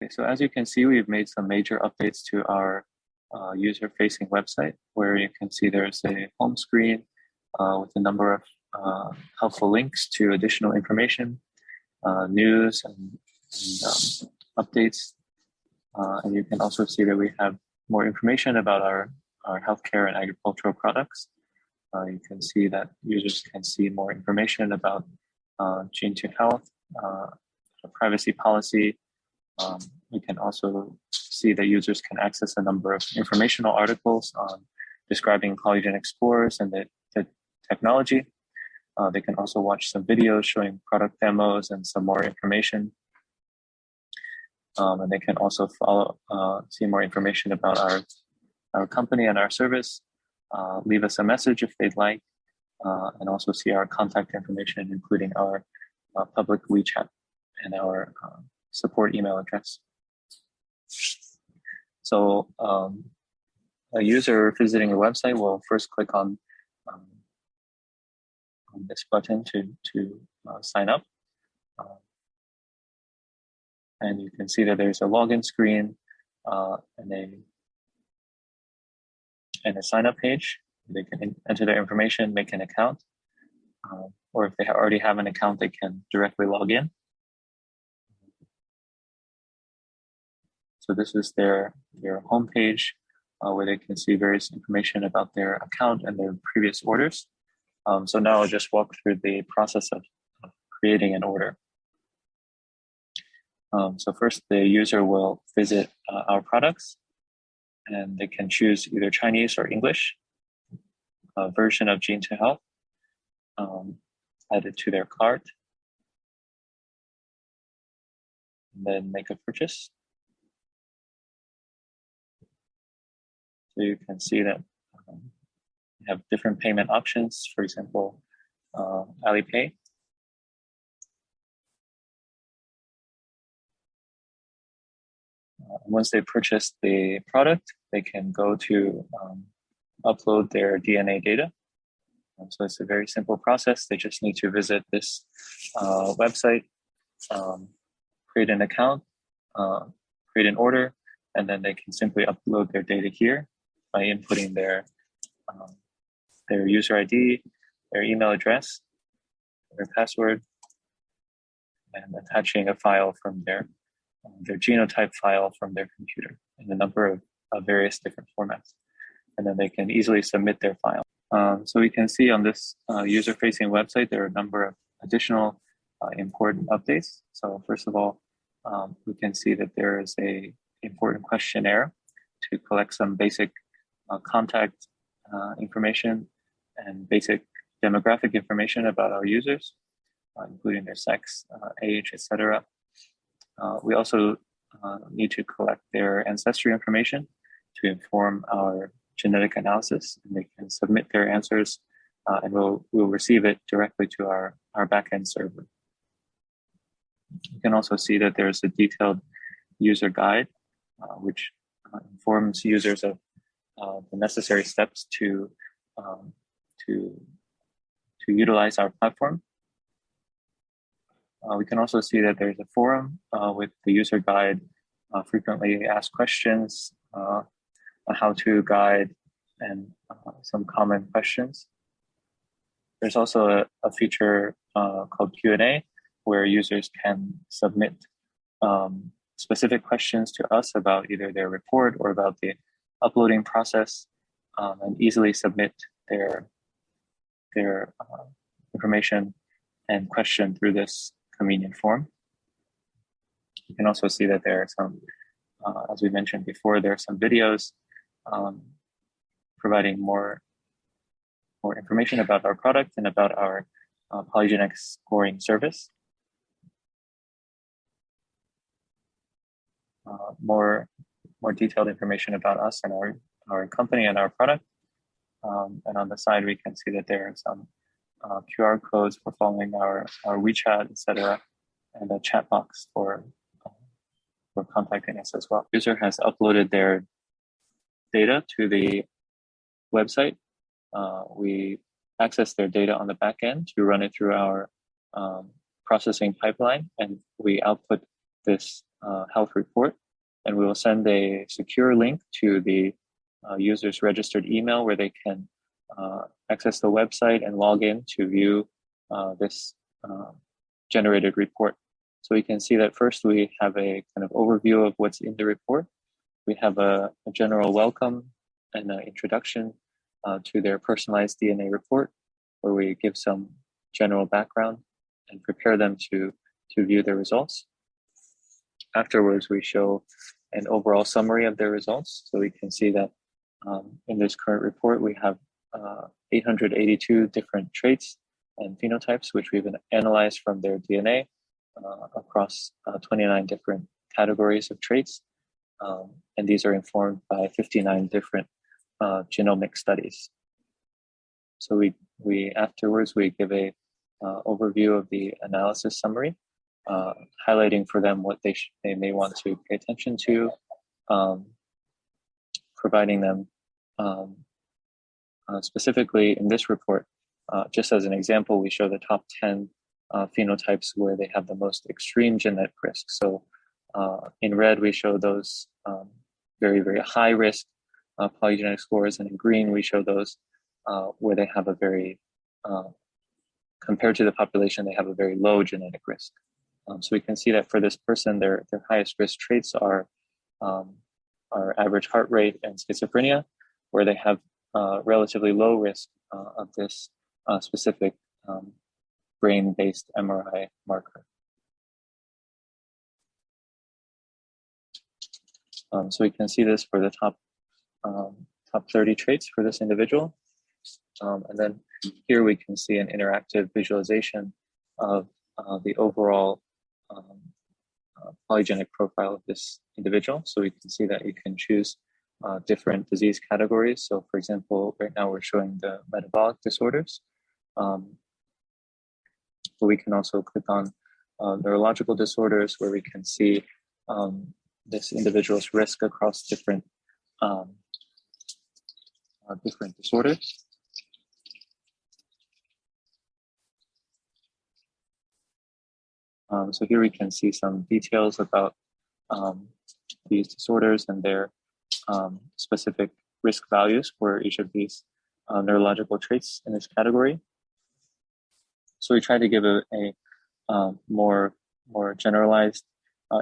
Okay, so as you can see, we've made some major updates to our user-facing website, where you can see there's a home screen with a number of helpful links to additional information, news, and updates. And you can also see that we have more information about our healthcare and agricultural products. You can see that users can see more information about Gene2 Health, privacy policy. We can also see that users can access a number of informational articles on describing polygenic scores and the technology. They can also watch some videos showing product demos and some more information. And they can also see more information about our company and our service, leave us a message if they'd like, and also see our contact information, including our public WeChat and our support email address. So a user visiting the website will first click on this button to sign up. And you can see that there's a login screen and a sign up page. They can enter their information, make an account, or if they already have an account, they can directly log in. So this is their homepage where they can see various information about their account and their previous orders. So now I'll just walk through the process of creating an order. So first, the user will visit our products, and they can choose either Chinese or English version of Gene2 Health, add it to their cart, and then make a purchase. So you can see that we have different payment options, for example, Alipay. Once they purchase the product, they can go to upload their DNA data. So it's a very simple process. They just need to visit this website, create an account, create an order, and then they can simply upload their data here by inputting their user ID, their email address, their password, and attaching a file from their genotype file from their computer in a number of various different formats. And then they can easily submit their file. So we can see on this user-facing website, there are a number of additional important updates. So first of all, we can see that there is an important questionnaire to collect some basic contact information and basic demographic information about our users, including their sex, age, etc. We also need to collect their ancestry information to inform our genetic analysis, and they can submit their answers and we'll receive it directly to our backend server. You can also see that there's a detailed user guide, which informs users of the necessary steps to utilize our platform. We can also see that there's a forum with the user guide, frequently asked questions, a how-to guide, and some common questions. There's also a feature called Q&A, where users can submit specific questions to us about either their report or about the uploading process, and easily submit their information and question through this convenient form. You can also see that there are some, as we mentioned before, there are some videos providing more information about our product and about our polygenic scoring service. More detailed information about us and our company and our product. And on the side, we can see that there are some QR codes for following our WeChat, etc., and a chat box for contacting us as well. User has uploaded their data to the website. We access their data on the back end to run it through our processing pipeline, and we output this health report, and we will send a secure link to the user's registered email where they can access the website and log in to view this generated report. So we can see that first we have a kind of overview of what's in the report. We have a general welcome and an introduction to their personalized DNA report, where we give some general background and prepare them to view their results. Afterwards, we show an overall summary of their results. So we can see that in this current report, we have 882 different traits and phenotypes, which we've analyzed from their DNA across 29 different categories of traits. And these are informed by 59 different genomic studies. So we afterwards, we give a overview of the analysis summary, highlighting for them what they may want to pay attention to, providing them specifically in this report, just as an example, we show the top 10 phenotypes where they have the most extreme genetic risk. So in red, we show those very, very high risk polygenic scores, and in green, we show those where they have a very, compared to the population, they have a very low genetic risk. So we can see that for this person, their highest risk traits are average heart rate and schizophrenia, where they have relatively low risk of this specific brain-based MRI marker. So we can see this for the top 30 traits for this individual. And then here we can see an interactive visualization of the overall polygenic profile of this individual. So we can see that you can choose different disease categories. So for example, right now we're showing the metabolic disorders. But we can also click on neurological disorders, where we can see this individual's risk across different disorders. So here we can see some details about these disorders and their specific risk values for each of these neurological traits in this category. So we try to give a more generalized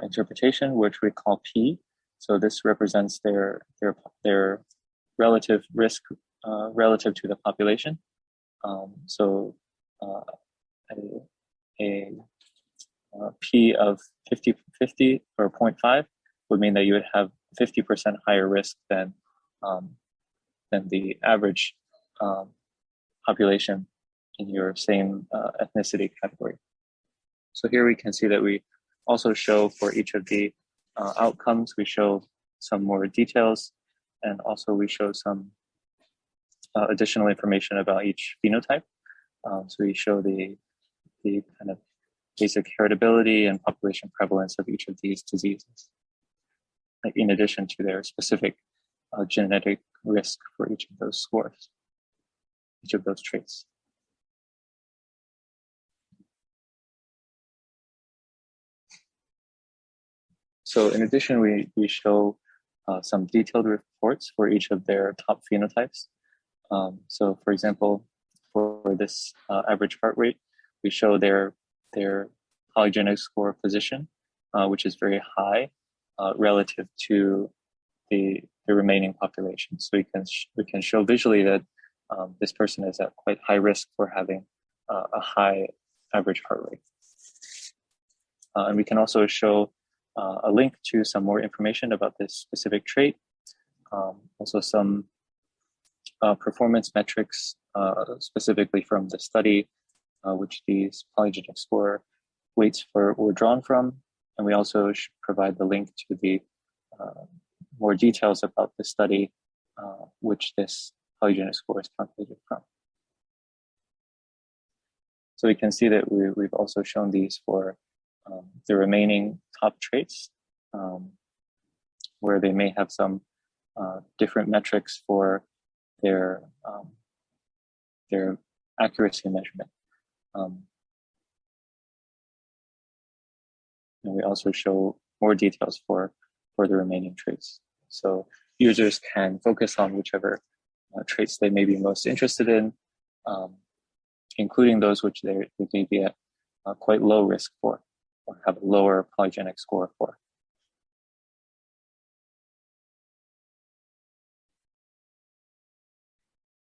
interpretation, which we call P. So this represents their relative risk relative to the population. So a P of 50 or 0.5 would mean that you would have 50% higher risk than the average population in your same ethnicity category. So here we can see that we also show for each of the outcomes, we show some more details, and also we show some additional information about each phenotype. So we show the kind of basic heritability and population prevalence of each of these diseases, in addition to their specific genetic risk for each of those scores, each of those traits. So in addition, we show some detailed reports for each of their top phenotypes. So for example, for this average heart rate, we show their polygenic score position, which is very high relative to the remaining population. So we can show visually that this person is at quite high risk for having a high average heart rate. And we can also show a link to some more information about this specific trait. Also some performance metrics specifically from the study, which these polygenic score weights were drawn from. And we also should provide the link to the more details about the study, which this polygenic score is calculated from. So we can see that we've also shown these for the remaining top traits, where they may have some different metrics for their accuracy measurement. And we also show more details for the remaining traits. So users can focus on whichever traits they may be most interested in, including those which they may be at quite low risk for, or have a lower polygenic score for.